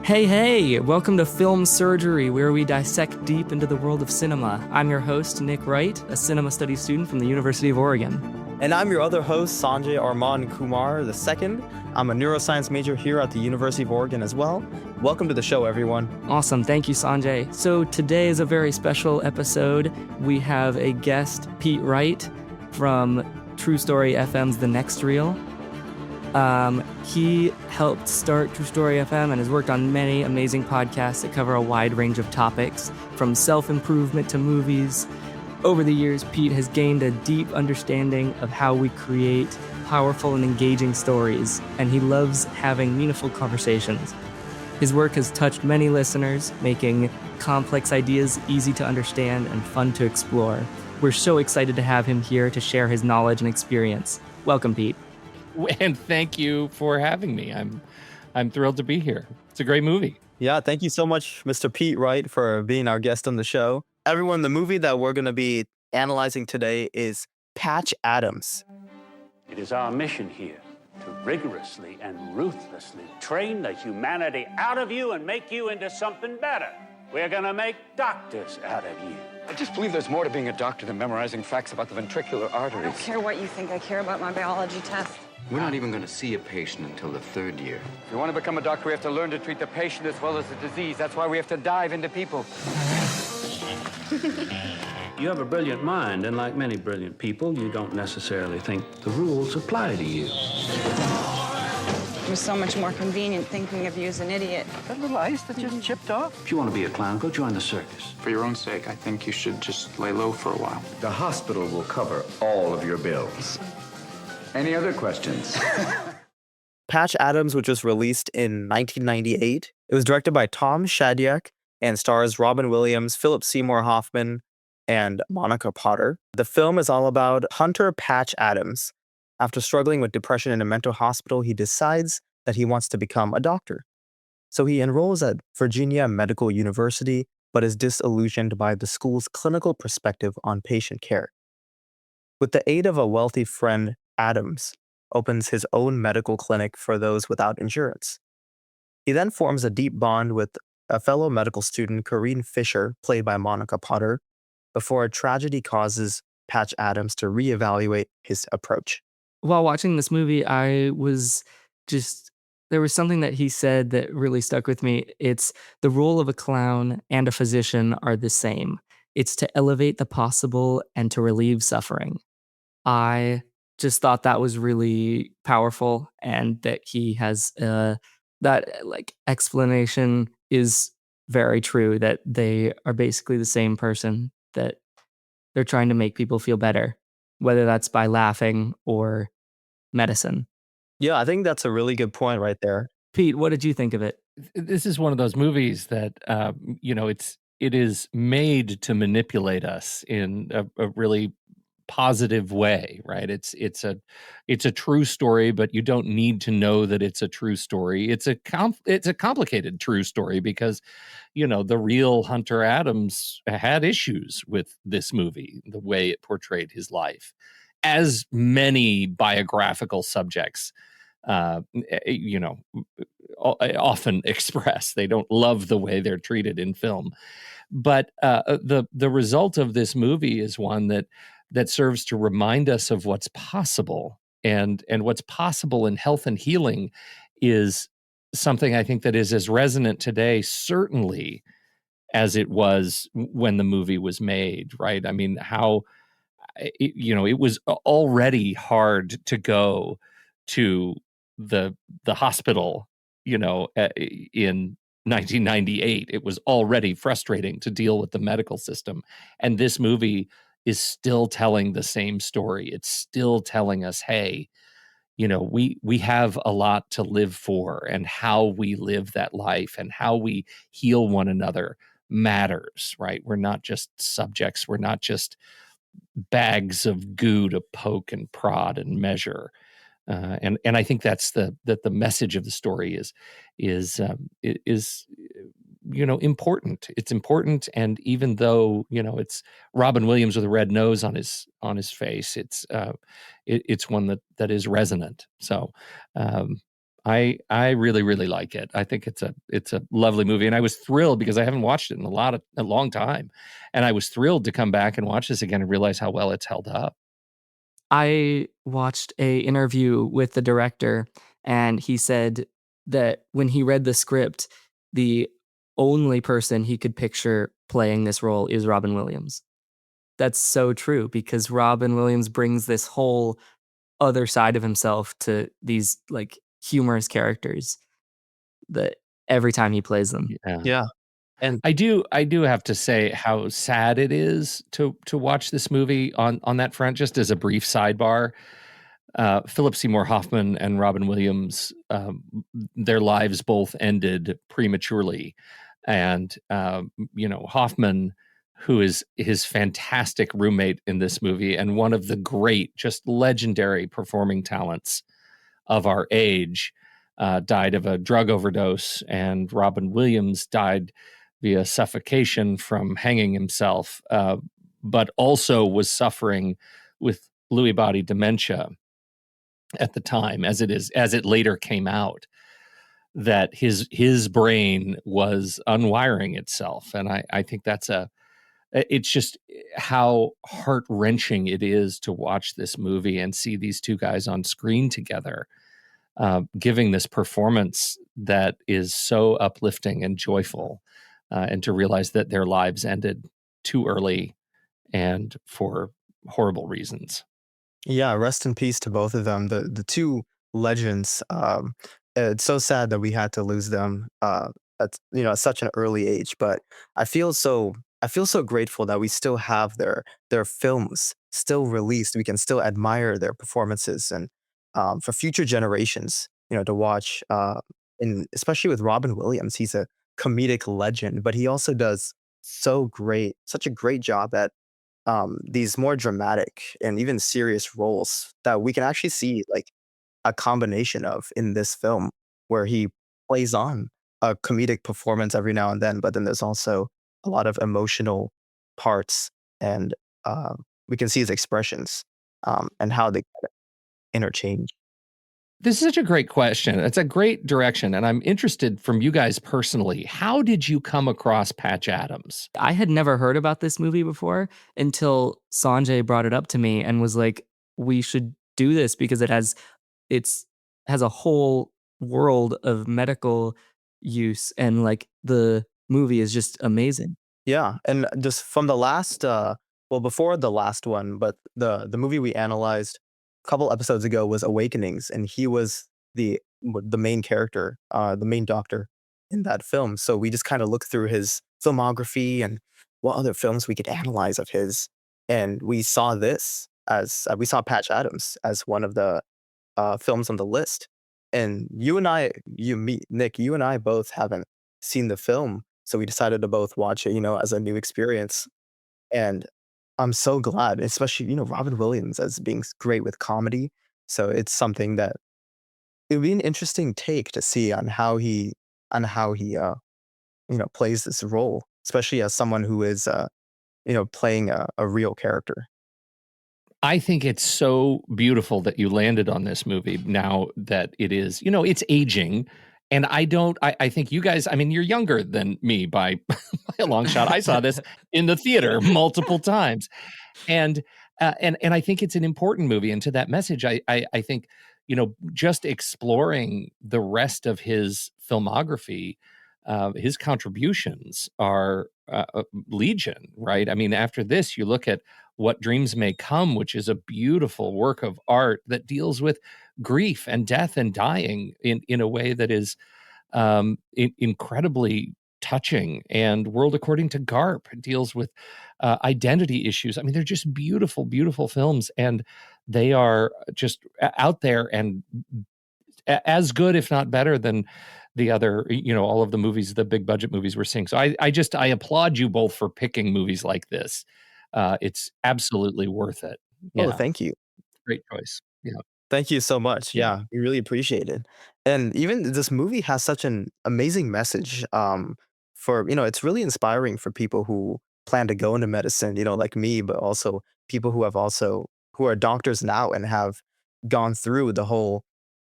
Hey, hey! Welcome to Film Surgery, where we dissect deep into the world of cinema. I'm your host, Nick Wright, a cinema studies student from the University of Oregon. And I'm your other host, Sanjay Arman Kumar II. I'm a neuroscience major here at the University of Oregon as well. Welcome to the show, everyone. Awesome. Thank you, Sanjay. So today is a very special episode. We have a guest, Pete Wright, from True Story FM's The Next Reel. He helped start True Story FM and has worked on many amazing podcasts that cover a wide range of topics, from self-improvement to movies. Over the years, Pete has gained a deep understanding of how we create powerful and engaging stories, and he loves having meaningful conversations. His work has touched many listeners, making complex ideas easy to understand and fun to explore. We're so excited to have him here to share his knowledge and experience. Welcome, Pete. And thank you for having me. I'm thrilled to be here. It's a great movie. Yeah, thank you so much, Mr. Pete Wright, for being our guest on the show. Everyone, the movie that we're going to be analyzing today is Patch Adams. It is our mission here to rigorously and ruthlessly train the humanity out of you and make you into something better. We're going to make doctors out of you. I just believe there's more to being a doctor than memorizing facts about the ventricular arteries. I don't care what you think. I care about my biology test. We're not even going to see a patient until the third year. If you want to become a doctor, we have to learn to treat the patient as well as the disease. That's why we have to dive into people. You have a brilliant mind, and like many brilliant people, you don't necessarily think the rules apply to you. It was so much more convenient thinking of you as an idiot. That little ice that just chipped off? If you want to be a clown, go join the circus. For your own sake, I think you should just lay low for a while. The hospital will cover all of your bills. Any other questions? Patch Adams was just released in 1998. It was directed by Tom Shadyac and stars Robin Williams, Philip Seymour Hoffman, and Monica Potter. The film is all about Hunter Patch Adams. After struggling with depression in a mental hospital, he decides that he wants to become a doctor. So he enrolls at Virginia Medical University, but is disillusioned by the school's clinical perspective on patient care. With the aid of a wealthy friend, Adams opens his own medical clinic for those without insurance. He then forms a deep bond with a fellow medical student, Corinne Fisher, played by Monica Potter, before a tragedy causes Patch Adams to reevaluate his approach. While watching this movie, there was something that he said that really stuck with me. It's the role of a clown and a physician are the same. It's to elevate the possible and to relieve suffering. I just thought that was really powerful, and that he has explanation is very true, that they are basically the same person, that they're trying to make people feel better, whether that's by laughing or medicine. Yeah, I think that's a really good point right there. Pete, what did you think of it? This is one of those movies that it is made to manipulate us in a really positive way, right? It's a true story, but you don't need to know that it's a true story. It's a complicated true story because, the real Hunter Adams had issues with this movie, the way it portrayed his life, as many biographical subjects, often express. They don't love the way they're treated in film, but the result of this movie is one that serves to remind us of what's possible, and what's possible in health and healing is something I think that is as resonant today, certainly, as it was when the movie was made, right? I mean, it was already hard to go to the hospital, in 1998. It was already frustrating to deal with the medical system. And this movie is still telling the same story. It's still telling us, hey, we have a lot to live for, and how we live that life and how we heal one another matters, right? We're not just subjects. We're not just bags of goo to poke and prod and measure. And I think that's the message of the story is important. It's important, and even though it's Robin Williams with a red nose on his face, it's one that is resonant. So I really really like it. I think it's a lovely movie, and I was thrilled because I haven't watched it in a long time, and I was thrilled to come back and watch this again and realize how well it's held up. I watched a interview with the director, and he said that when he read the script, the only person he could picture playing this role is Robin Williams. That's so true because Robin Williams brings this whole other side of himself to these like humorous characters that every time he plays them. Yeah. Yeah. And I do have to say how sad it is to watch this movie on that front. Just as a brief sidebar, Philip Seymour Hoffman and Robin Williams, their lives both ended prematurely, and Hoffman, who is his fantastic roommate in this movie and one of the great, just legendary performing talents of our age, died of a drug overdose, and Robin Williams died via suffocation from hanging himself, but also was suffering with Lewy body dementia at the time, as it later came out that his brain was unwiring itself, and I think it's just how heart wrenching it is to watch this movie and see these two guys on screen together, giving this performance that is so uplifting and joyful, and to realize that their lives ended too early and for horrible reasons. yeah, rest in peace to both of them. The two legends. It's so sad that we had to lose them at at such an early age. But I feel so I feel so grateful that we still have their films still released. We can still admire their performances and for future generations, to watch. And especially with Robin Williams, he's a comedic legend, but he also does such a great job at these more dramatic and even serious roles that we can actually see like a combination of in this film where he plays on a comedic performance every now and then, but then there's also a lot of emotional parts and we can see his expressions and how they interchange. This is such a great question. It's a great direction, and I'm interested from you guys personally. How did you come across Patch Adams? I had never heard about this movie before until Sanjay brought it up to me and was like, "We should do this because it's has a whole world of medical use and like the movie is just amazing." Yeah, and just from the last, well, before the last one, but the movie we analyzed a couple episodes ago was Awakenings, and he was the main character, the main doctor in that film. So we just kind of looked through his filmography and what other films we could analyze of his, and we saw Patch Adams as one of the films on the list. And Nick, you and I both haven't seen the film, so we decided to both watch it, as a new experience. And I'm so glad, especially, Robin Williams as being great with comedy. So it's something that it would be an interesting take to see on how he plays this role, especially as someone who is playing a real character. I think it's so beautiful that you landed on this movie now that it is, it's aging. And I think you guys, I mean, you're younger than me by, by a long shot. I saw this in the theater multiple times. And, and I think it's an important movie. And to that message, I think, just exploring the rest of his filmography, his contributions are legion, right? I mean, after this, you look at What Dreams May Come, which is a beautiful work of art that deals with grief and death and dying in a way that is incredibly touching. And World According to Garp deals with identity issues. I mean, they're just beautiful, beautiful films, and they are just out there and as good, if not better, than the other, all of the movies, the big budget movies we're seeing. So I applaud you both for picking movies like this. It's absolutely worth it. Oh, Yeah, thank you. great choice. Yeah, Thank you so much. yeah. Yeah, we really appreciate it. And even this movie has such an amazing message. For it's really inspiring for people who plan to go into medicine, like me, but also people who are doctors now and have gone through the whole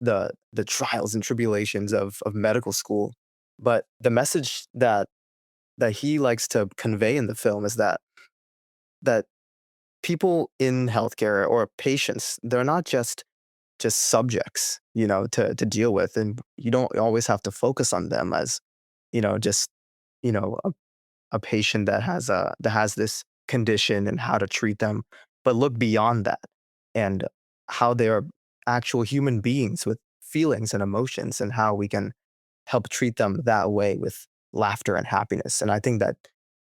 the trials and tribulations of medical school. But the message that he likes to convey in the film is that people in healthcare or patients, they're not just subjects, to deal with, and you don't always have to focus on them as, just, a patient that has this condition and how to treat them, but look beyond that and how they are actual human beings with feelings and emotions, and how we can help treat them that way with laughter and happiness. And I think that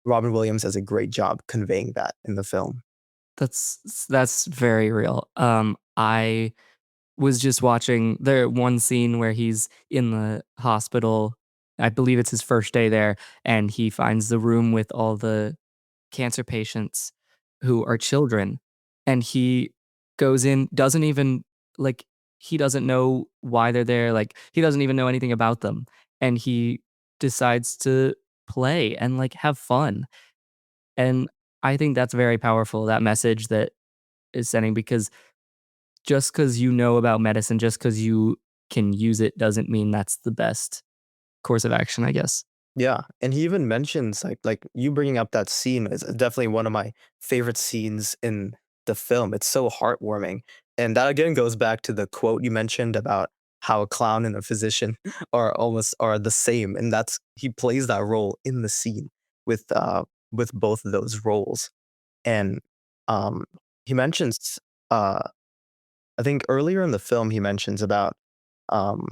Robin Williams does a great job conveying that in the film. That's very real. I was just watching the one scene where he's in the hospital. I believe it's his first day there, and he finds the room with all the cancer patients who are children, and he goes in, doesn't even like he doesn't know why they're there, like he doesn't even know anything about them, and he decides to play and like have fun. And I think that's very powerful, that message that is sending, because just because you know about medicine, just because you can use it doesn't mean that's the best course of action, I guess. Yeah, and he even mentions like you bringing up that scene is definitely one of my favorite scenes in the film. It's so heartwarming, and that again goes back to the quote you mentioned about how a clown and a physician are the same, and that's he plays that role in the scene with both of those roles, and um he mentions uh I think earlier in the film he mentions about um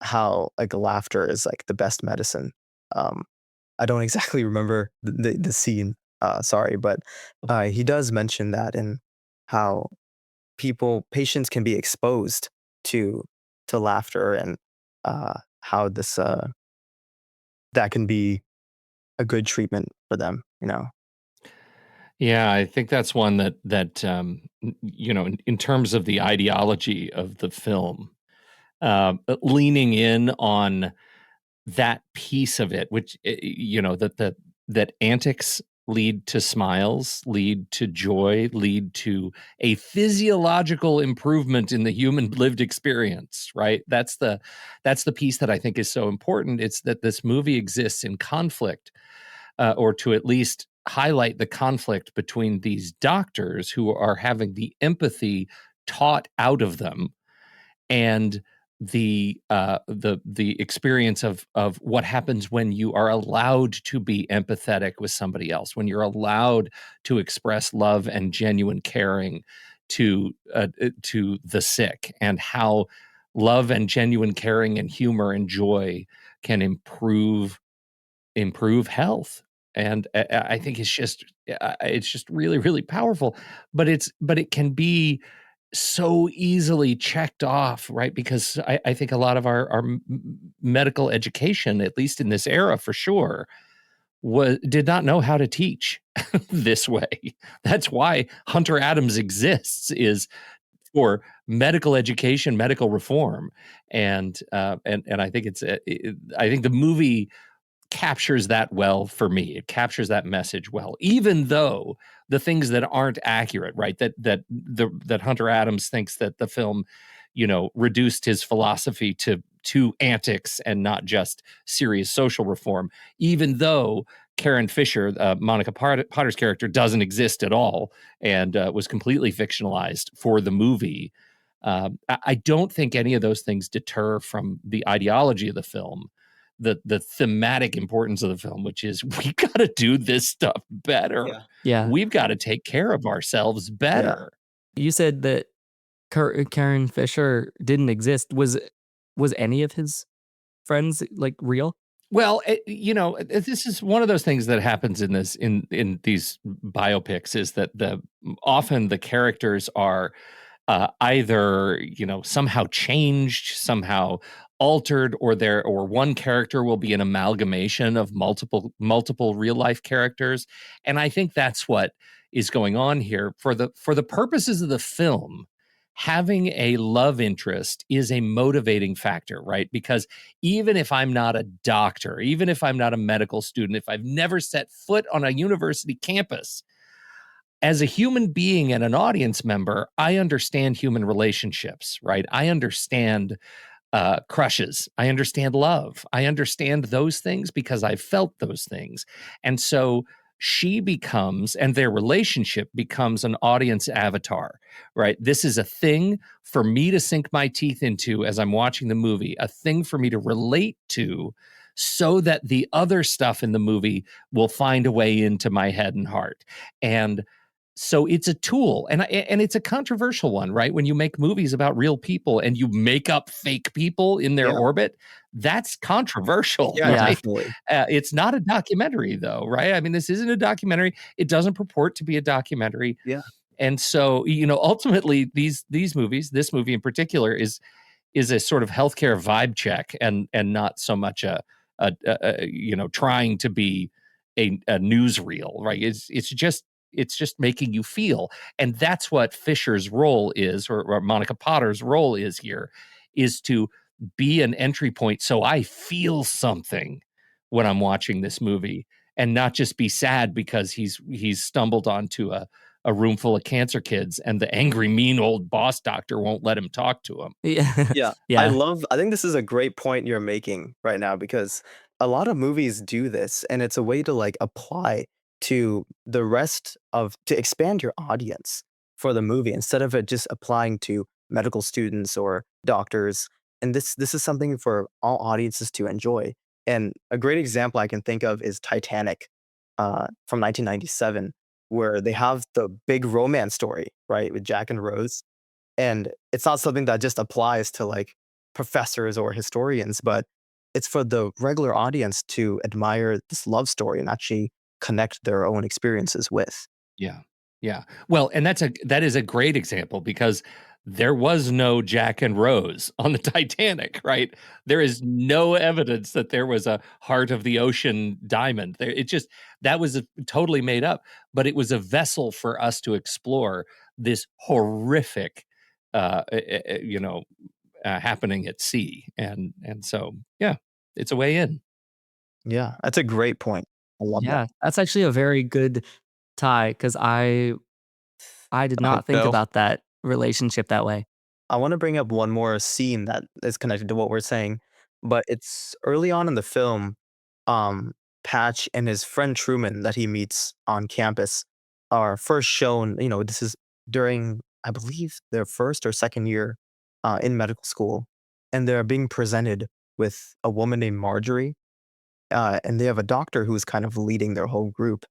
how like laughter is like the best medicine. Um, I don't exactly remember the scene. Sorry, but he does mention that, and how patients can be exposed to laughter, and how this that can be a good treatment for them. Yeah, I think that's one in terms of the ideology of the film, leaning in on that piece of it, which that antics lead to smiles, lead to joy, lead to a physiological improvement in the human lived experience, right? That's the piece that I think is so important. It's that this movie exists in conflict, or to at least highlight the conflict between these doctors who are having the empathy taught out of them, and the experience of what happens when you are allowed to be empathetic with somebody else, when you're allowed to express love and genuine caring to the sick, and how love and genuine caring and humor and joy can improve health. And I think it's just really, really powerful, but it can be so easily checked off, right? Because I think a lot of our medical education, at least in this era for sure, did not know how to teach this way. That's why Hunter Adams exists, is for medical education, medical reform. And I think I think the movie captures that well for me. It captures that message well, even though the things that aren't accurate, right? That Hunter Adams thinks that the film, reduced his philosophy to antics and not just serious social reform, even though Karen Fisher, Monica Potter's character, doesn't exist at all, and was completely fictionalized for the movie. I don't think any of those things deter from the ideology of the film, the thematic importance of the film, which is we got to do this stuff better. Yeah. Yeah. We've got to take care of ourselves better. You said that Karen Fisher didn't exist. Was any of his friends like real? Well, this is one of those things that happens in these biopics, is that often the characters are either somehow changed, somehow altered, or one character will be an amalgamation of multiple real life characters. And I think that's what is going on here. For the purposes of the film, having a love interest is a motivating factor, right? Because even if I'm not a doctor, even if I'm not a medical student, if I've never set foot on a university campus, as a human being and an audience member, I understand human relationships, right? I understand crushes. I understand love. I understand those things because I've felt those things. And so she becomes, and their relationship becomes an audience avatar, right? This is a thing for me to sink my teeth into as I'm watching the movie, a thing for me to relate to so that the other stuff in the movie will find a way into my head and heart. And so it's a tool, and it's a controversial one, right? When you make movies about real people and you make up fake people in their Yeah. orbit, that's controversial, Yeah, right? definitely. It's not a documentary, though, right? I mean, this isn't a documentary. It doesn't purport to be a documentary, Yeah. and so ultimately, these movies, this movie in particular, is a sort of healthcare vibe check, and not so much a trying to be a newsreel, right? It's just making you feel, and that's what Fisher's role is, or Monica Potter's role is here, is to be an entry point, so I feel something when I'm watching this movie, and not just be sad because he's stumbled onto a room full of cancer kids, and the angry, mean old boss doctor won't let him talk to him. Yeah. Yeah. Yeah. I think this is a great point you're making right now because a lot of movies do this and it's a way to like apply to the rest of to expand your audience for the movie instead of it just applying to medical students or doctors. And this is something for all audiences to enjoy. And a great example I can think of is Titanic from 1997, where they have the big romance story, right, with Jack and Rose. And it's not something that just applies to like professors or historians, but it's for the regular audience to admire this love story and actually connect their own experiences with. Yeah. Yeah. Well, and that is a great example because there was no Jack and Rose on the Titanic, right? There is no evidence that there was a heart of the ocean diamond. That was totally made up, but it was a vessel for us to explore this horrific, uh, uh, uh, you know, happening at sea, and so yeah, it's a way in. Yeah, that's a great point. I love that. Yeah, that's actually a very good tie because I did Okay, not think so about that relationship that way. I want to bring up one more scene that is connected to what we're saying, but it's early on in the film. Um, Patch and his friend Truman that he meets on campus are first shown. This is during, I believe, their first or second year in medical school, and they're being presented with a woman named Marjorie, and they have a doctor who's kind of leading their whole group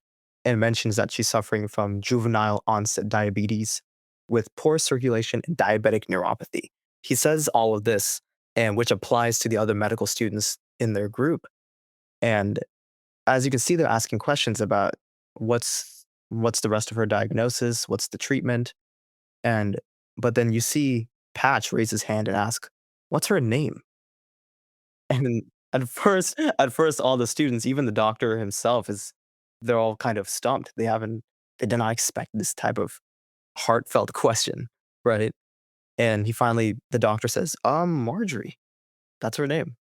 and mentions that she's suffering from juvenile onset diabetes with poor circulation and diabetic neuropathy. He says all of this, and which applies to the other medical students in their group. And as you can see, they're asking questions about what's the rest of her diagnosis, what's the treatment, and but then you see Patch raise his hand and ask, "What's her name?" And at first, all the students, even the doctor himself, they're all kind of stumped. They did not expect this type of heartfelt question, right? And the doctor says, Marjorie, that's her name.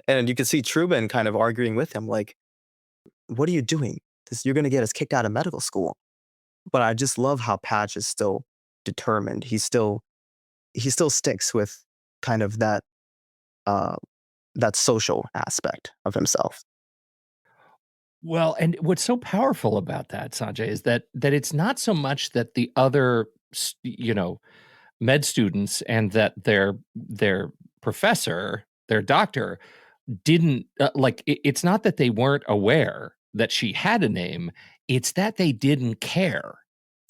And you can see Truman kind of arguing with him, like, what are you doing? You're going to get us kicked out of medical school. But I just love how Patch is still determined. He still sticks with kind of uh, that social aspect of himself. Well, and what's so powerful about that, Sanjay, is that it's not so much that the other, med students and that their professor, their doctor, didn't it's not that they weren't aware that she had a name. It's that they didn't care,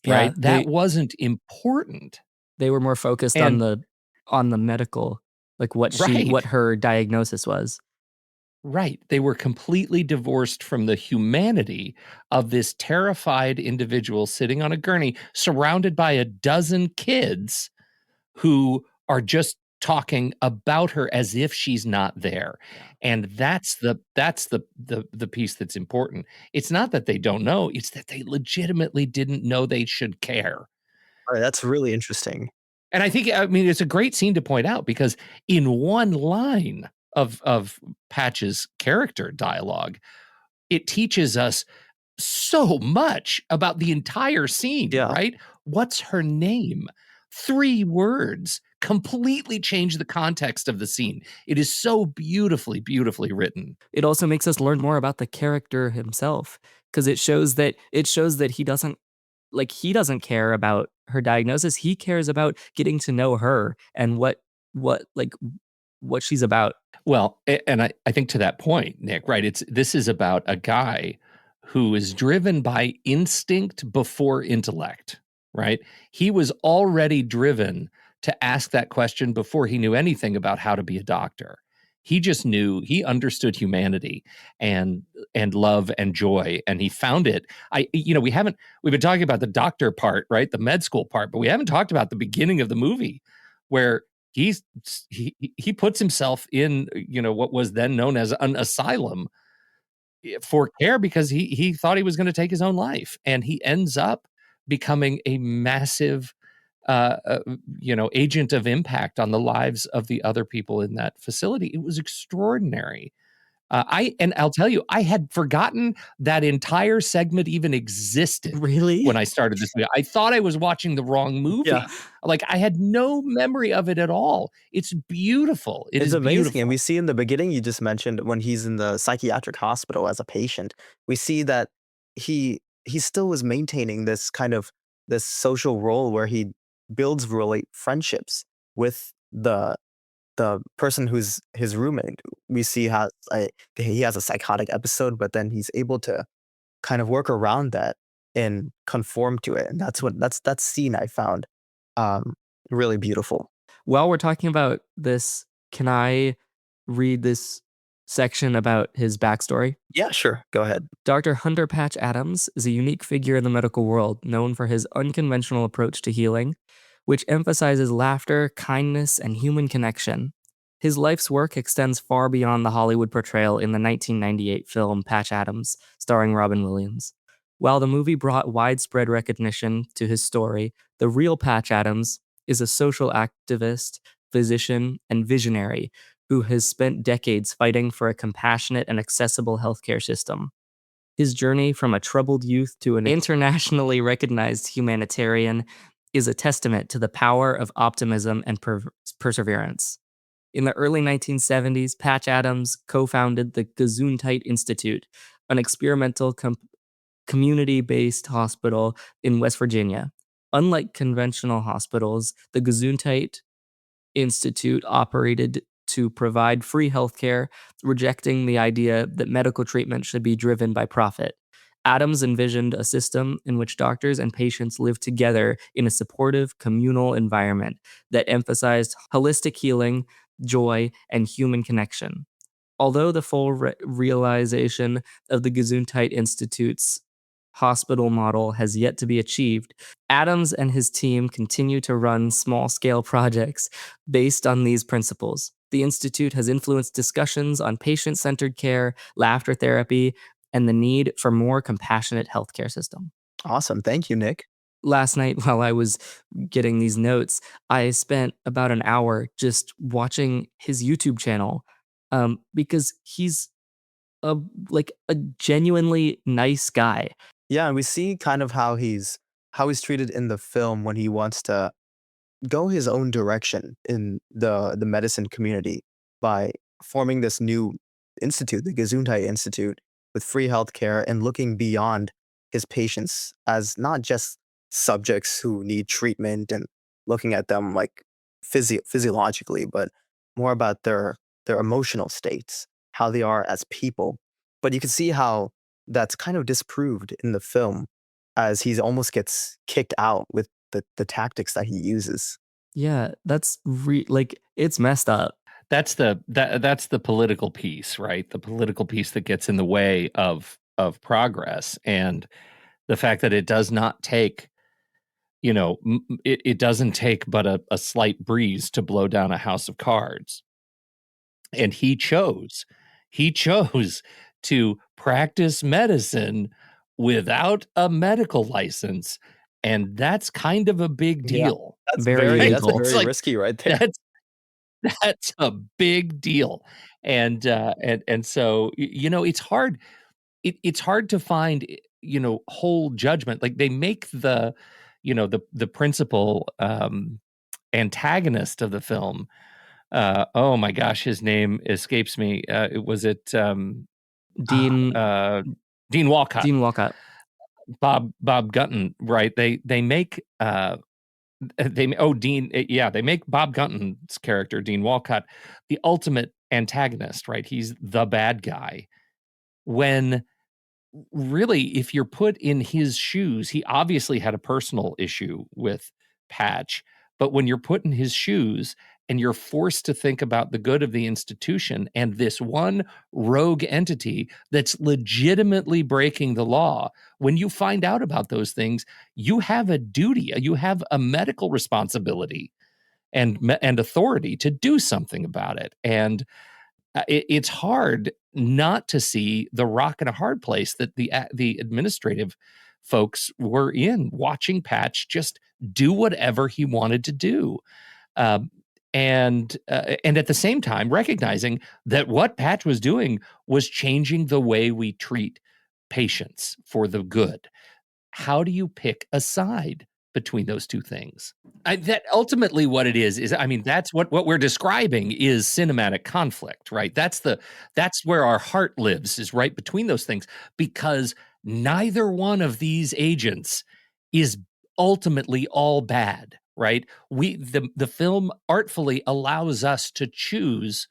Yeah, right? That wasn't important, they were more focused on and the medical, like what right. her diagnosis was. Right. They were completely divorced from the humanity of this terrified individual sitting on a gurney surrounded by a dozen kids who are just talking about her as if she's not there. And that's the piece that's important. It's not that they don't know, it's that they legitimately didn't know they should care. All right, that's really interesting. And I mean, it's a great scene to point out because in one line of Patch's character dialogue, it teaches us so much about the entire scene, Yeah. right? What's her name? 3 words completely change the context of the scene. It is so beautifully, beautifully written. It also makes us learn more about the character himself, because it shows that he doesn't care about her diagnosis. He cares about getting to know her and what like what she's about. Well, and I think to that point, Nick, right? This is about a guy who is driven by instinct before intellect, right? He was already driven to ask that question before he knew anything about how to be a doctor. He just knew, he understood humanity and love and joy, and he found it. We've been talking about the doctor part, right? The med school part, but we haven't talked about the beginning of the movie where he puts himself in, what was then known as an asylum for care because he thought he was going to take his own life, and he ends up becoming a massive agent of impact on the lives of the other people in that facility. It was extraordinary. I'll tell you, I had forgotten that entire segment even existed Really? when I started this movie. I thought I was watching the wrong movie. Yeah. Like, I had no memory of it at all. It's beautiful. It It's is amazing. beautiful. And we see in the beginning, you just mentioned when he's in the psychiatric hospital as a patient, we see that he still was maintaining this kind of this social role where he builds really friendships with the person who's his roommate. We see how he has a psychotic episode, but then he's able to kind of work around that and conform to it. And that's that scene I found um, really beautiful. While we're talking about this, can I read this section about his backstory? Yeah, sure. Go ahead. Dr. Hunter Patch Adams is a unique figure in the medical world, known for his unconventional approach to healing, which emphasizes laughter, kindness, and human connection. His life's work extends far beyond the Hollywood portrayal in the 1998 film Patch Adams, starring Robin Williams. While the movie brought widespread recognition to his story, the real Patch Adams is a social activist, physician, and visionary who has spent decades fighting for a compassionate and accessible healthcare system. His journey from a troubled youth to an internationally recognized humanitarian is a testament to the power of optimism and perseverance. In the early 1970s, Patch Adams co-founded the Gesundheit Institute, an experimental community-based hospital in West Virginia. Unlike conventional hospitals, the Gesundheit Institute operated to provide free healthcare, rejecting the idea that medical treatment should be driven by profit. Adams envisioned a system in which doctors and patients lived together in a supportive communal environment that emphasized holistic healing, joy, and human connection. Although the full realization of the Gesundheit Institute's hospital model has yet to be achieved, Adams and his team continue to run small-scale projects based on these principles. The Institute has influenced discussions on patient-centered care, laughter therapy, and the need for more compassionate healthcare system. Awesome. Thank you, Nick. Last night, while I was getting these notes, I spent about an hour just watching his YouTube channel because he's a genuinely nice guy. Yeah, and we see kind of how he's treated in the film when he wants to go his own direction in the medicine community by forming this new institute, the Gesundheit Institute, with free healthcare and looking beyond his patients as not just subjects who need treatment and looking at them like physiologically, but more about their emotional states, how they are as people. But you can see how that's kind of disproved in the film as he almost gets kicked out with the tactics that he uses. Yeah, that's it's messed up. That's the political piece, right? The political piece that gets in the way of progress, and the fact that it does not take, it doesn't take but a slight breeze to blow down a house of cards. And he chose to practice medicine without a medical license, and that's kind of a big Yeah, deal. that's Very very legal. It's like- risky right there. That's a big deal. And so, it's hard. it's hard to find, whole judgment. Like they make the principal antagonist of the film. Oh my gosh, his name escapes me. Was it Dean Dean Walcott? Dean Walcott. Bob Gunton, right? They make Dean, yeah, they make Bob Gunton's character, Dean Walcott, the ultimate antagonist, right? He's the bad guy. When really, if you're put in his shoes, he obviously had a personal issue with Patch, but when you're put in his shoes and you're forced to think about the good of the institution and this one rogue entity that's legitimately breaking the law, when you find out about those things, you have a duty, you have a medical responsibility and authority to do something about it. And it's hard not to see the rock and a hard place that the administrative folks were in, watching Patch just do whatever he wanted to do, um, and at the same time recognizing that what Patch was doing was changing the way we treat patients for the good. How do you pick a side between those two things? That ultimately what it is, I mean, that's what we're describing is cinematic conflict, right? That's where our heart lives, is right between those things, because neither one of these agents is ultimately all bad, right? The film artfully allows us to choose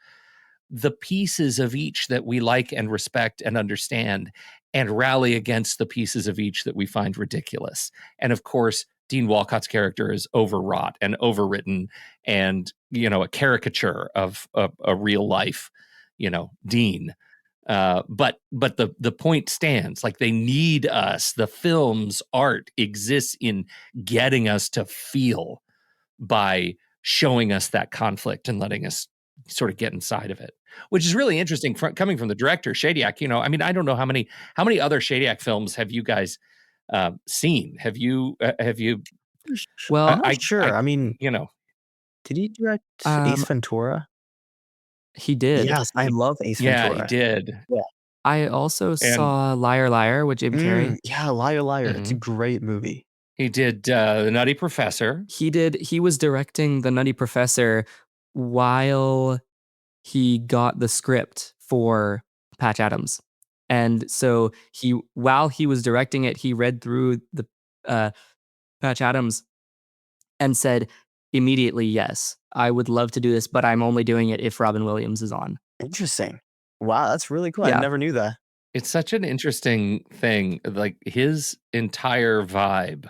the pieces of each that we like and respect and understand, and rally against the pieces of each that we find ridiculous. And of course, Dean Walcott's character is overwrought and overwritten, and a caricature of a real life, Dean. But the point stands. Like, they need us. The film's art exists in getting us to feel by showing us that conflict and letting us sort of get inside of it, which is really interesting coming from the director Shadyac. I mean, I don't know how many other Shadyac films have you guys seen? Have you? Well, I'm not sure. I mean, did he direct Ace Um, Ventura? he did. Yes, I love Ace Yeah, he Ventura. did. Yeah. I also And saw Liar Liar with Jim Carrey. Yeah, Liar Liar. It's a Mhm. great movie. He did The Nutty Professor. He was directing The Nutty Professor while he got the script for Patch Adams. And so while he was directing it, he read through the uh, Patch Adams and said immediately, yes, I would love to do this, but I'm only doing it if Robin Williams is on. Interesting. Wow, that's really cool. I Yeah. never knew that. It's such an interesting thing, like his entire vibe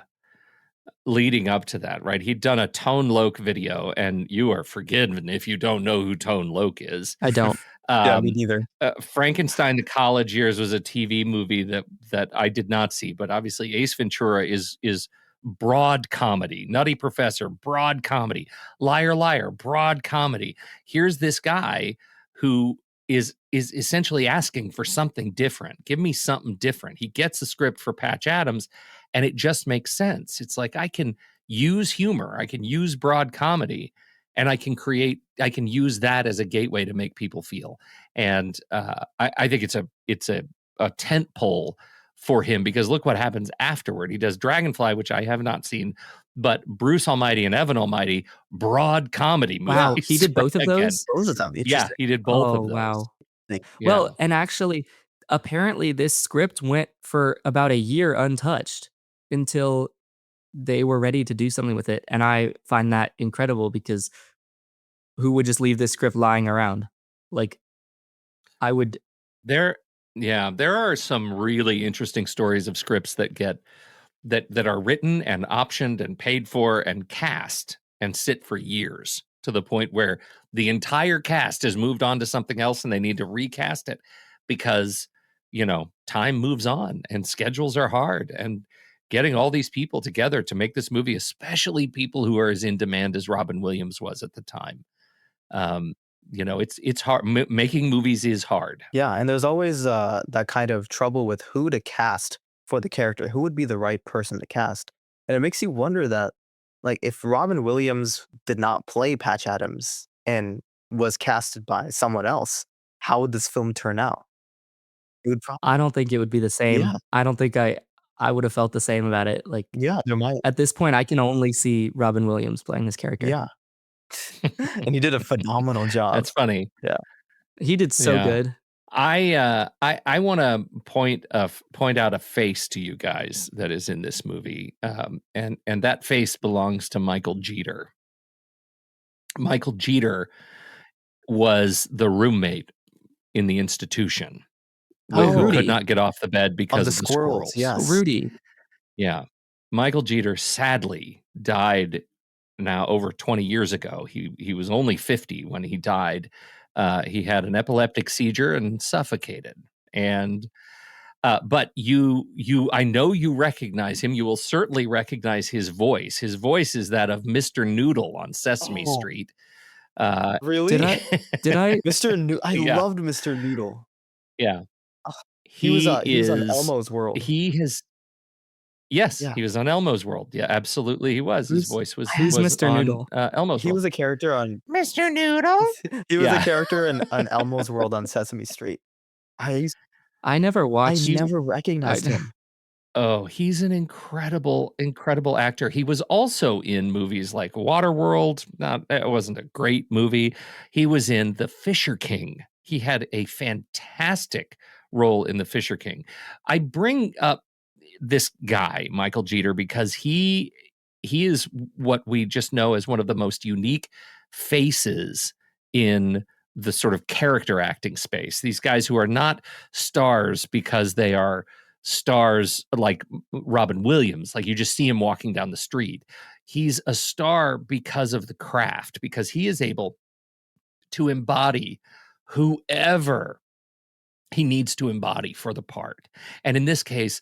leading up to that, right? He'd done a Tone Loc video, and you are forgiven if you don't know who Tone Loc is. I don't. Yeah, me neither. Frankenstein: The College Years was a TV movie that I did not see, but obviously Ace Ventura is broad comedy. Nutty Professor, broad comedy. Liar Liar, broad comedy. Here's this guy who is essentially asking for something different. Give me something different. He gets a script for Patch Adams, and it just makes sense. It's like, I can use humor, I can use broad comedy, and I can use that as a gateway to make people feel. And I think it's a tent pole for him, because look what happens afterward. He does Dragonfly, which I have not seen, but Bruce Almighty and Evan Almighty, broad comedy movies. Wow, he did both of Again. those? Both of them. Yeah, Interesting. he did both of those. Wow. Yeah. Well, and actually, apparently this script went for about a year untouched until they were ready to do something with it. And I find that incredible, because who would just leave this script lying around? Like, I would. There are some really interesting stories of scripts that get that are written and optioned and paid for and cast and sit for years, to the point where the entire cast has moved on to something else and they need to recast it because, time moves on and schedules are hard, and getting all these people together to make this movie, especially people who are as in demand as Robin Williams was at the time. It's hard. Making movies is hard. Yeah, and there's always that kind of trouble with who to cast for the character. Who would be the right person to cast? And it makes you wonder that, like, if Robin Williams did not play Patch Adams and was casted by someone else, how would this film turn out? It would probably, I don't think it would be the same. yeah, I don't think I would have felt the same about it. Like, yeah, there might, at this point, I can only see Robin Williams playing this character. yeah, and he did a phenomenal job. That's funny. Yeah. He did so Yeah. good. I want to point out a face to you guys that is in this movie, and that face belongs to Michael Jeter. Michael Jeter was the roommate in the institution Oh, who Rudy. could not get off the bed Of because the of the squirrels, squirrels. yes. Rudy. Yeah. Michael Jeter sadly died now over 20 years ago. He was only 50 when he died. He had an epileptic seizure and suffocated. And but I know you recognize him. You will certainly recognize his voice. His voice is that of Mr. Noodle on Sesame Oh. Street. Really? Did I? Mr. Noodle. I Yeah. loved Mr. Noodle. Yeah. Oh, he was on is Elmo's World. He has Yes, Yeah. he was on Elmo's World. Yeah, absolutely he was. His Who's- voice was who's was Mr. on, Noodle? Elmo's He World. was a character on Mr. Noodle? he was Yeah. a character on Elmo's World on Sesame Street. I I never watched. never recognized him. Oh, he's an incredible, incredible actor. He was also in movies like Waterworld. It wasn't a great movie. He was in The Fisher King. He had a fantastic role in The Fisher King. I bring up this guy, Michael Jeter, because he is what we just know as one of the most unique faces in the sort of character acting space. These guys who are not stars because they are stars like Robin Williams, like you just see him walking down the street. He's a star because of the craft, because he is able to embody whoever he needs to embody for the part. And in this case,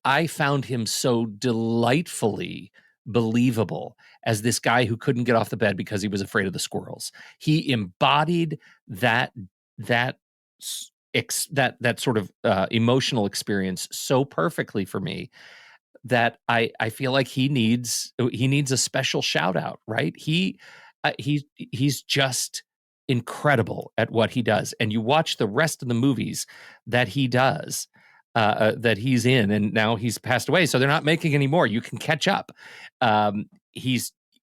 I found him so delightfully believable as this guy who couldn't get off the bed because he was afraid of the squirrels. He embodied that sort of emotional experience so perfectly for me that I feel like he needs a special shout out, right? He's just incredible at what he does, and you watch the rest of the movies that he does, that he's in, and now he's passed away, so they're not making any more. You can catch up.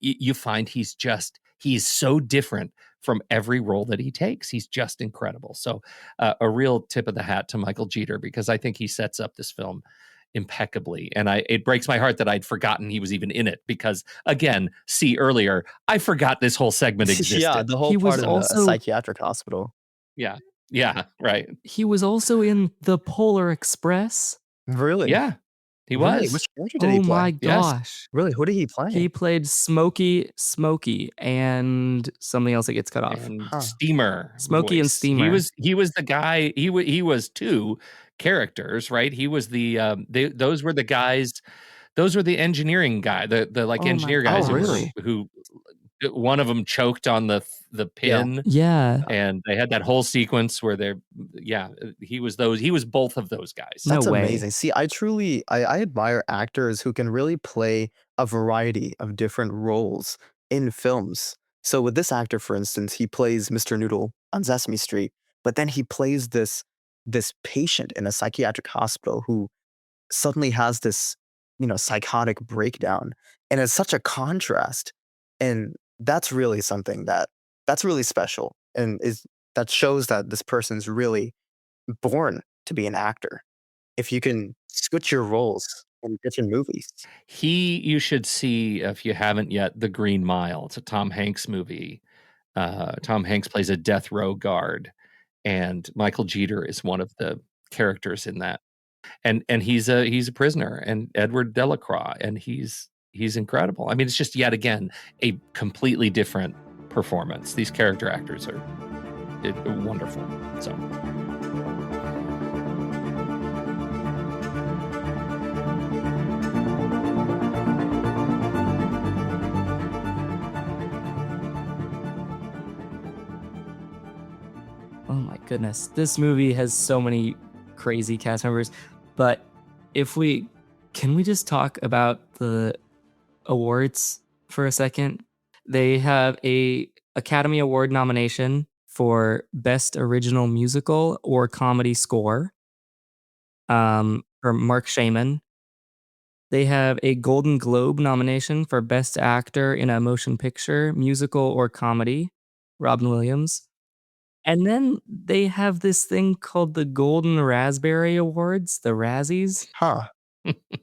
You find he's so different from every role that he takes. He's just incredible. So a real tip of the hat to Michael Jeter, because I think he sets up this film impeccably. And it breaks my heart that I'd forgotten he was even in it, because again, see earlier, I forgot this whole segment existed. Yeah, the whole He was part of also- a psychiatric hospital. Yeah. Yeah. Right. He was also in The Polar Express. Really? Yeah. He Really? was. Which character did he Oh play? my Yes. gosh. Really? Who did he play? He played Smokey, and something else that gets cut off. And Huh. Steamer. Smokey and voice. Steamer. He was the guy. He was two characters, right? He was those were the guys. Those were the engineering guy, the Oh my engineer God. guys Oh, really? who one of them choked on the pin. Yeah. And they had that whole sequence where he was both of those guys. No That's way. amazing. See, I admire actors who can really play a variety of different roles in films. So with this actor, for instance, he plays Mr. Noodle on Sesame Street, but then he plays this patient in a psychiatric hospital who suddenly has this, psychotic breakdown. And it's such a contrast. And that's really something that's really special, and that shows that this person's really born to be an actor. If you can switch your roles in different movies. You should see, if you haven't yet, The Green Mile. It's a Tom Hanks movie. Tom Hanks plays a death row guard, and Michael Jeter is one of the characters in that. And he's a prisoner, and Edward Delacroix, and he's incredible. I mean, it's just yet again a completely different performance. These character actors are wonderful. So. Oh my goodness. This movie has so many crazy cast members. But can we just talk about the awards for a second? They have a Academy Award nomination for Best Original Musical or Comedy Score. for Mark Shaman. They have a Golden Globe nomination for Best Actor in a Motion Picture, Musical, or Comedy, Robin Williams. And then they have this thing called the Golden Raspberry Awards, the Razzies, Huh.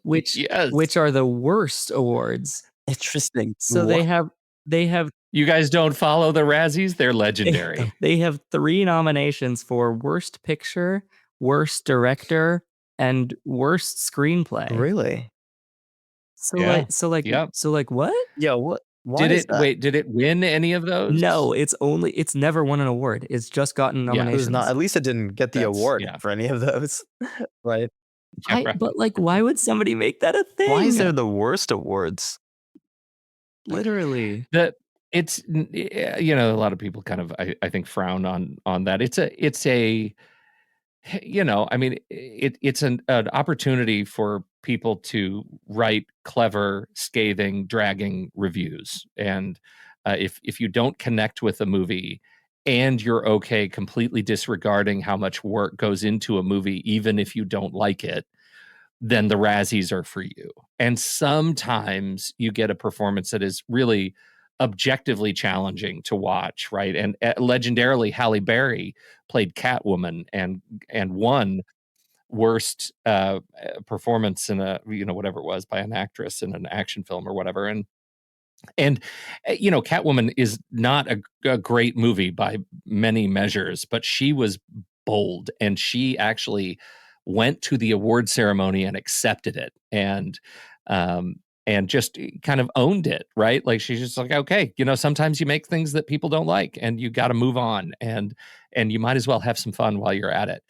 which Yes. which are the worst awards. Interesting. So What? they have You guys don't follow the Razzies? They're legendary. they have 3 nominations for Worst Picture, Worst Director, and Worst Screenplay. Really? So Yeah. Yep. what? Yeah, what? Why is that? Did it win any of those? No, it's never won an award. It's just gotten Yeah. It was It was nominations. not, at least it didn't get the That's- award yeah. for any of those. Right? Yeah, right. But like, why would somebody make that a thing? Why is there the worst awards? Literally? It's you know, a lot of people kind of I think frown on that. It's a you know, I mean, it's an opportunity for people to write clever, scathing, dragging reviews. And if you don't connect with a movie and you're okay completely disregarding how much work goes into a movie, even if you don't like it, then the Razzies are for you. And sometimes you get a performance that is really objectively challenging to watch, right? And legendarily, Halle Berry played Catwoman and won worst performance in a, you know, whatever it was, by an actress in an action film or whatever. And you know, Catwoman is not a great movie by many measures, but she was bold, and she actually went to the award ceremony and accepted it, and just kind of owned it, right? Like, she's just like, okay, you know, sometimes you make things that people don't like, and you got to move on, and you might as well have some fun while you're at it.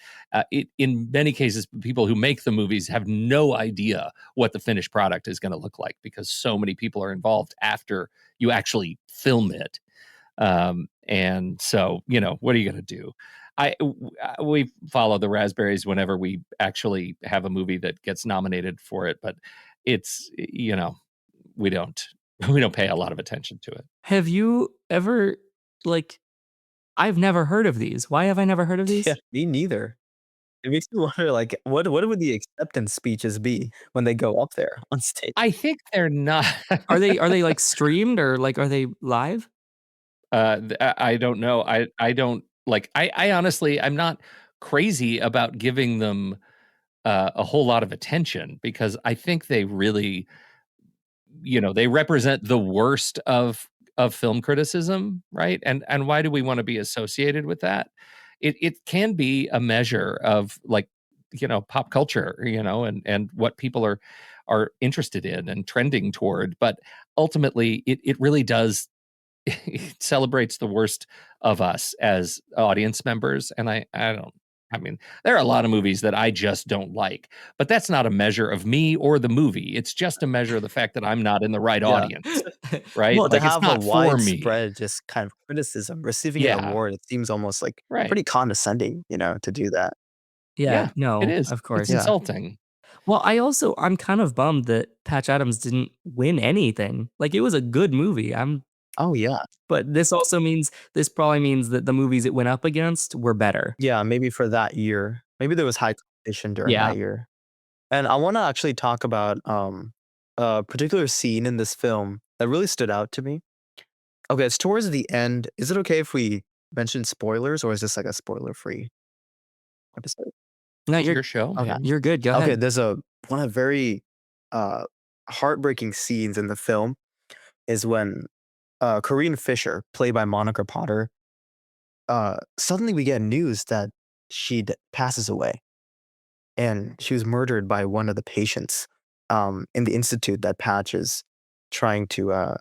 In many cases, people who make the movies have no idea what the finished product is going to look like, because so many people are involved after you actually film it. And so, you know, what are you going to do? We follow the Raspberries whenever we actually have a movie that gets nominated for it, but it's, you know, we don't pay a lot of attention to it. Have you ever, like, I've never heard of these. Why have I never heard of these? Yeah, me neither. It makes me wonder, like, what would the acceptance speeches be when they go up there on stage? I think they're not. Are they like streamed, or like, are they live? I don't know. I don't like. I honestly, I'm not crazy about giving them a whole lot of attention, because I think they really, you know, they represent the worst of film criticism, right? And why do we want to be associated with that? It can be a measure of, like, you know, pop culture, you know, and what people are interested in and trending toward. But ultimately, it really does, it celebrates the worst of us as audience members. And I mean, there are a lot of movies that I just don't like, but that's not a measure of me or the movie. It's just a measure of the fact that I'm not in the right Yeah. audience, right? Well, to Like, it's have a not for me. widespread just kind of criticism, receiving an Yeah. award, it seems almost like Right. pretty condescending, you know, to do that. Yeah, no, it is. of course. It's Yeah. insulting. Well, I'm kind of bummed that Patch Adams didn't win anything. Like, it was a good movie. Oh, yeah. But this probably means that the movies it went up against were better. Yeah, maybe for that year. Maybe there was high competition during Yeah. that year. And I want to actually talk about a particular scene in this film that really stood out to me. Okay, it's towards the end. Is it okay if we mention spoilers, or is this like a spoiler-free episode? No, It's your show, Okay. man. you're good. Go Okay, ahead. there's one of the very heartbreaking scenes in the film is when Corinne Fisher, played by Monica Potter, suddenly we get news that she passes away, and she was murdered by one of the patients in the institute that Patch is trying to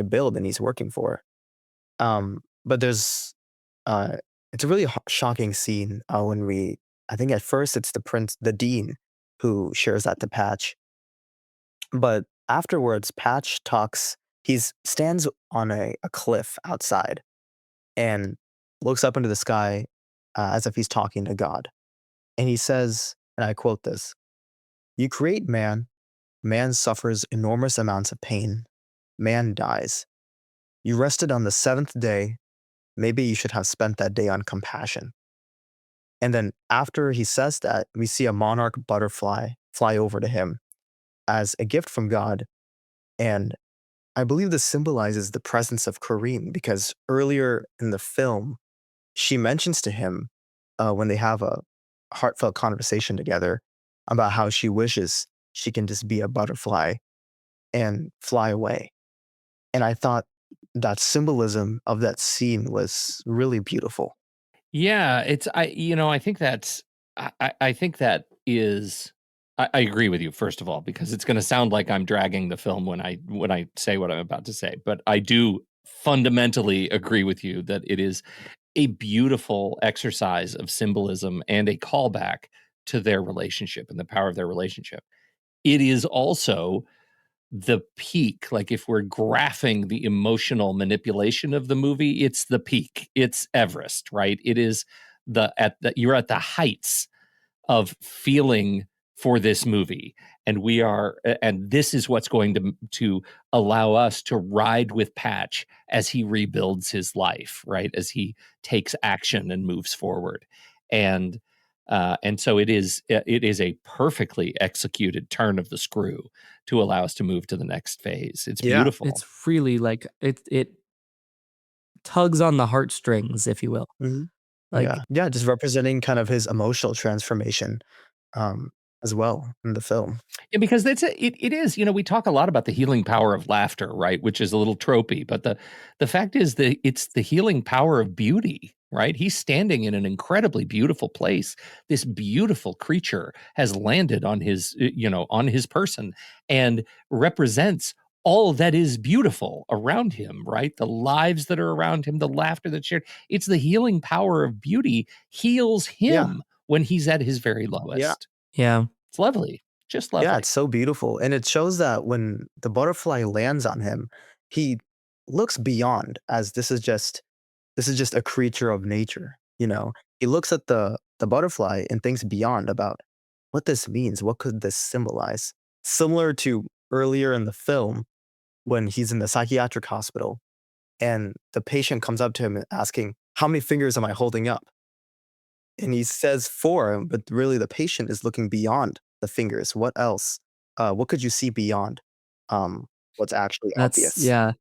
build and he's working for. But there's it's a really shocking scene when I think at first it's the dean who shares that to Patch, but afterwards Patch he stands on a cliff outside and looks up into the sky as if he's talking to God. And he says, and I quote this, "You create man, man suffers enormous amounts of pain, man dies. You rested on the 7th day, maybe you should have spent that day on compassion." And then after he says that, we see a monarch butterfly fly over to him as a gift from God. And I believe this symbolizes the presence of Kareem because earlier in the film, she mentions to him when they have a heartfelt conversation together about how she wishes she can just be a butterfly and fly away. And I thought that symbolism of that scene was really beautiful. Yeah, I think I think that is I agree with you, first of all, because it's gonna sound like I'm dragging the film when I say what I'm about to say, but I do fundamentally agree with you that it is a beautiful exercise of symbolism and a callback to their relationship and the power of their relationship. It is also the peak. Like, if we're graphing the emotional manipulation of the movie, it's the peak. It's Everest, right? It is you're at the heights of feeling for this movie, and this is what's going to allow us to ride with Patch as he rebuilds his life, right? As he takes action and moves forward. And so it is a perfectly executed turn of the screw to allow us to move to the next phase. It's Yeah. beautiful. It's really like it tugs on the heartstrings, if you will. Mhm. Like Yeah, just representing kind of his emotional transformation um, as well in the film. Yeah, because it is, we talk a lot about the healing power of laughter, right? Which is a little tropey, but the fact is that it's the healing power of beauty, right? He's standing in an incredibly beautiful place. This beautiful creature has landed on on his person and represents all that is beautiful around him, right? The lives that are around him, the laughter that's shared. It's the healing power of beauty heals Yeah. him when he's at his very Yeah. lowest. yeah, It's lovely. Just Yeah, lovely. it's so beautiful. And it shows that when the butterfly lands on him, he looks beyond as this is just a creature of nature, you know. He looks at the butterfly and thinks beyond about what this means, what could this symbolize? Similar to earlier in the film when he's in the psychiatric hospital and the patient comes up to him and asking, "How many fingers am I holding up?" And he says 4, but really the patient is looking beyond the fingers. What else? What could you see beyond um, what's actually that's obvious? yeah,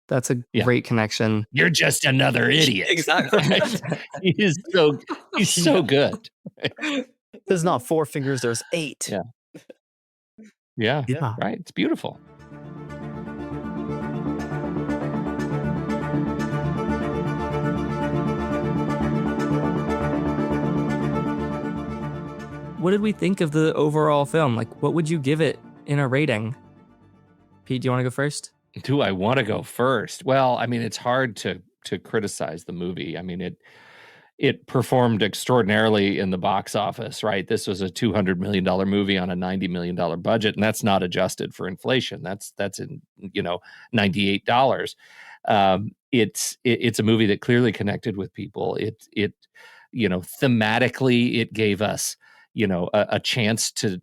that's a Yeah. great connection. You're just another idiot. Exactly. Right? He's so Yeah. good. There's not 4 fingers, there's 8. Yeah. Yeah. Yeah. Right. It's beautiful. What did we think of the overall film? Like, what would you give it in a rating? Pete, do you want to go first? Do I want to go first? Well, I mean, it's hard to criticize the movie. I mean, it performed extraordinarily in the box office, right? This was a $200 million movie on a $90 million budget, and that's not adjusted for inflation. That's in, $98. It's a movie that clearly connected with people. Thematically, it gave us, a chance to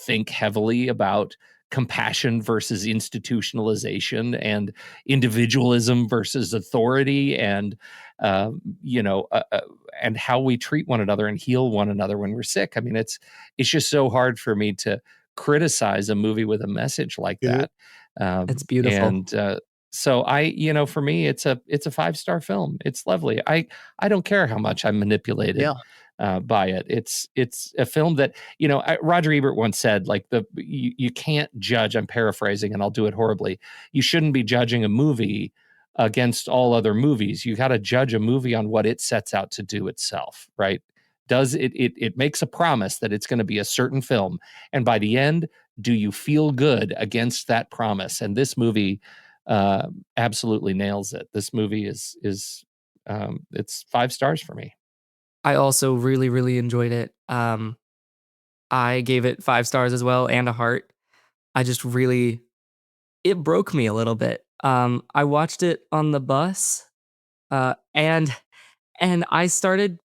think heavily about compassion versus institutionalization and individualism versus authority and uh, you know uh, uh, and how we treat one another and heal one another when we're sick. I mean, it's just so hard for me to criticize a movie with a message like Mhm. that. It's beautiful. And so for me, it's a 5-star film. It's lovely. I don't care how much I'm manipulated Yeah. by it. It's a film that, Roger Ebert once said, like, you can't judge. I'm paraphrasing, and I'll do it horribly. You shouldn't be judging a movie against all other movies. You got to judge a movie on what it sets out to do itself, right? Does it makes a promise that it's going to be a certain film, and by the end, do you feel good against that promise? And this movie absolutely nails it. This movie is it's 5 stars for me. I also really, really enjoyed it. I gave it 5 stars as well and a heart. I just really, it broke me a little bit. I watched it on the bus, and I started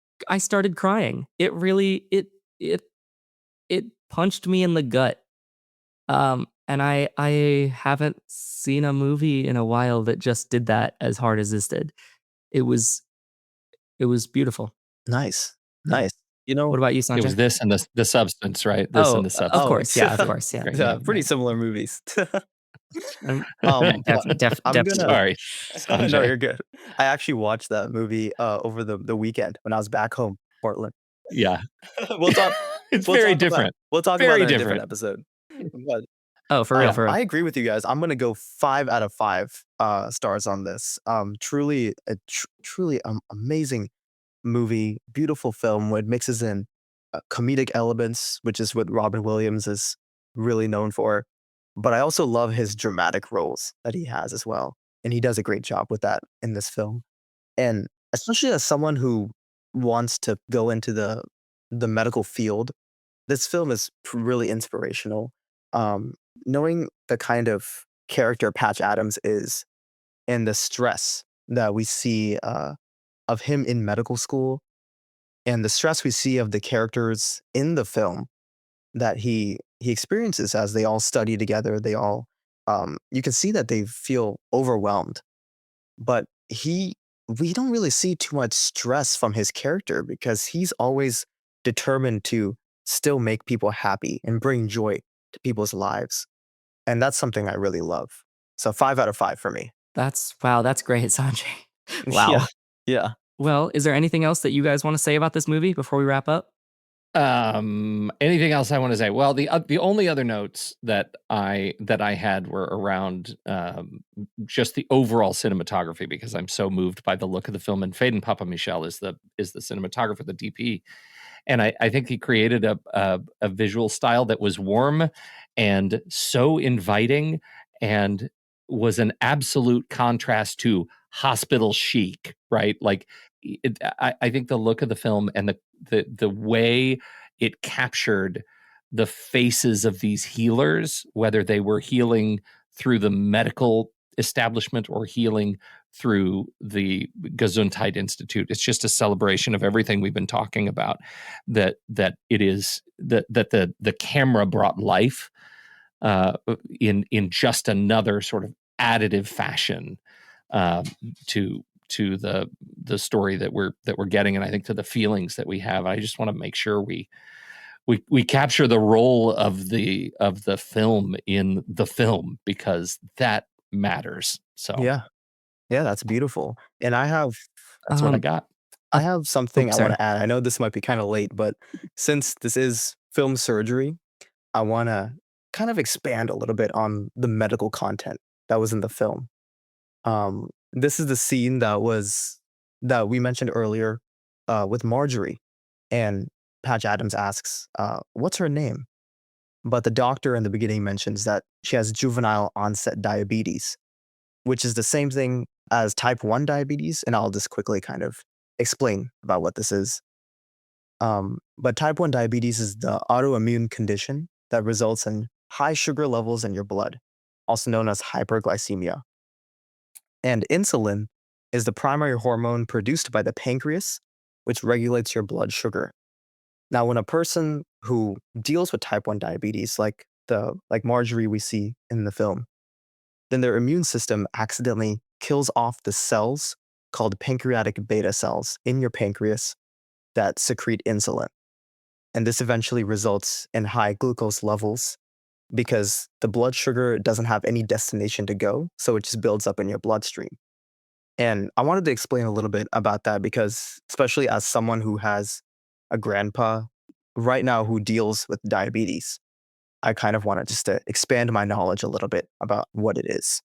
crying. It really, it it punched me in the gut. And I haven't seen a movie in a while that just did that as hard as this did. It was it was beautiful. Nice. Nice. You know, What about you, It was Sanjay? this and the substance, right? This and the substance. Of course. Yeah, of course. Yeah. Great. yeah, pretty similar movies. But I'm Definitely. gonna. Sorry, No, Sanjay. you're good. I actually watched that movie over the weekend when I was back home, Portland. Yeah. We'll talk. It's We'll very talk about. different. We'll talk Very about it in a different different. episode. But Oh, for real, yeah, for real. I agree with you guys. I'm gonna go 5 out of 5 stars on this. Truly a truly amazing movie, beautiful film where it mixes in comedic elements, which is what Robin Williams is really known for. But I also love his dramatic roles that he has as well, and he does a great job with that in this film. And especially as someone who wants to go into the medical field, this film is really inspirational. Um, Knowing the kind of character Patch Adams is and the stress that we see of him in medical school and the stress we see of the characters in the film that he experiences as they all study together, they all you can see that they feel overwhelmed, but he we don't really see too much stress from his character because he's always determined to still make people happy and bring joy to people's lives. And that's something I really love. So 5 out of 5 for me. Wow, that's great, Sanjay. Yeah. Wow. Yeah. Well, is there anything else that you guys want to say about this movie before we wrap up? Anything else I want to say? Well, the only other notes that I had were around just the overall cinematography, because I'm so moved by the look of the film. And Faden Papa Michel is the cinematographer, the DP, and I think he created a visual style that was warm and so inviting, and was an absolute contrast to hospital chic, right? Like, I think the look of the film and the way it captured the faces of these healers, whether they were healing through the medical establishment or healing through the Gesundheit Institute. It's just a celebration of everything we've been talking about. That it is that the camera brought life in just another sort of additive fashion uh, to the story that we're getting, and I think to the feelings that we have. I just want to make sure we capture the role of the film in the film, because that matters. So Yeah. Yeah, that's beautiful. And that's what I got. I have something I want sorry. to add. I know this might be kind of late, but since this is film surgery, I want to kind of expand a little bit on the medical content that was in the film. This is the scene that we mentioned earlier with Marjorie, and Patch Adams asks, "What's her name?" But the doctor in the beginning mentions that she has juvenile onset diabetes, which is the same thing as type 1 diabetes, and I'll just quickly kind of explain about what this is. But type 1 diabetes is the autoimmune condition that results in high sugar levels in your blood, also known as hyperglycemia. And insulin is the primary hormone produced by the pancreas, which regulates your blood sugar. Now, when a person who deals with type 1 diabetes, like Marjorie we see in the film, then their immune system accidentally kills off the cells called pancreatic beta cells in your pancreas that secrete insulin. And this eventually results in high glucose levels because the blood sugar doesn't have any destination to go, so it just builds up in your bloodstream. And I wanted to explain a little bit about that because, especially as someone who has a grandpa right now who deals with diabetes, I kind of wanted just to expand my knowledge a little bit about what it is.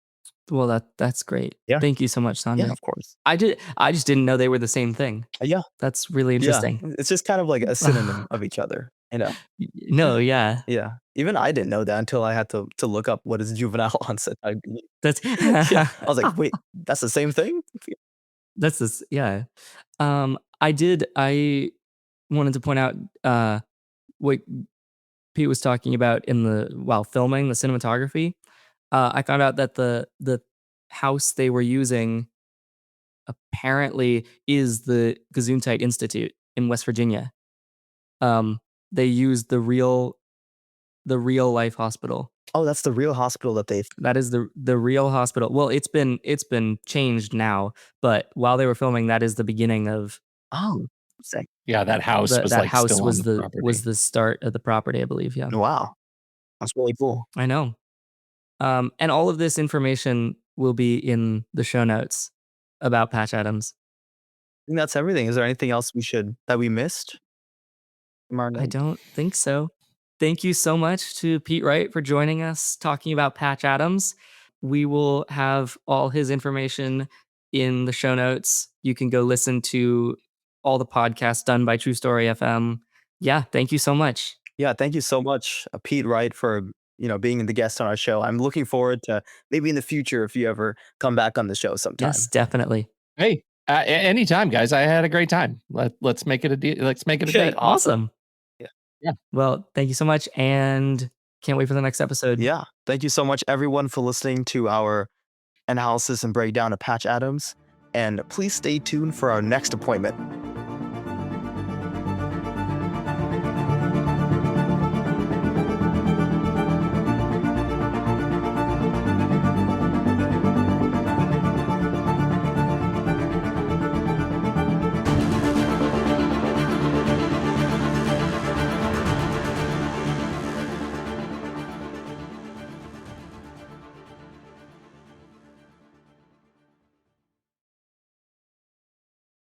Well, that's great. Yeah. Thank you so much, Sanjay. Yeah, of course. I just didn't know they were the same thing. Yeah. That's really Yeah. interesting. It's just kind of like a synonym of each other, you know? No, yeah. Yeah. Even I didn't know that until I had to look up what is juvenile onset diabetes. That's Yeah. I was like, wait, that's the same thing? that's this. Yeah. I wanted to point out what Pete was talking about while filming the cinematography. I found out that the house they were using apparently is the Gesundheit Institute in West Virginia. They used the real life hospital. Oh, that's the real hospital that they. That is the real hospital. Well, it's been changed now, but while they were filming, that is the beginning of Oh, Sick. Yeah, that house was that like house still on was the the property. was the start of the property, I believe. Yeah, Wow. That's really cool. I know. And all of this information will be in the show notes about Patch Adams. I think that's everything. Is there anything else that we missed from our I notes? don't think so. Thank you so much to Pete Wright for joining us talking about Patch Adams. We will have all his information in the show notes. You can go listen to all the podcasts done by True Story FM. Yeah, thank you so much. Yeah, thank you so much, Pete Wright, for being the guest on our show. I'm looking forward to maybe in the future if you ever come back on the show sometime. Yes, definitely. Hey, anytime, guys. I had a great time. Let's make it a let's make it a date. Awesome. Yeah. Yeah. Well, thank you so much, and can't wait for the next episode. Yeah. Thank you so much, everyone, for listening to our analysis and breakdown of Patch Adams. And please stay tuned for our next appointment.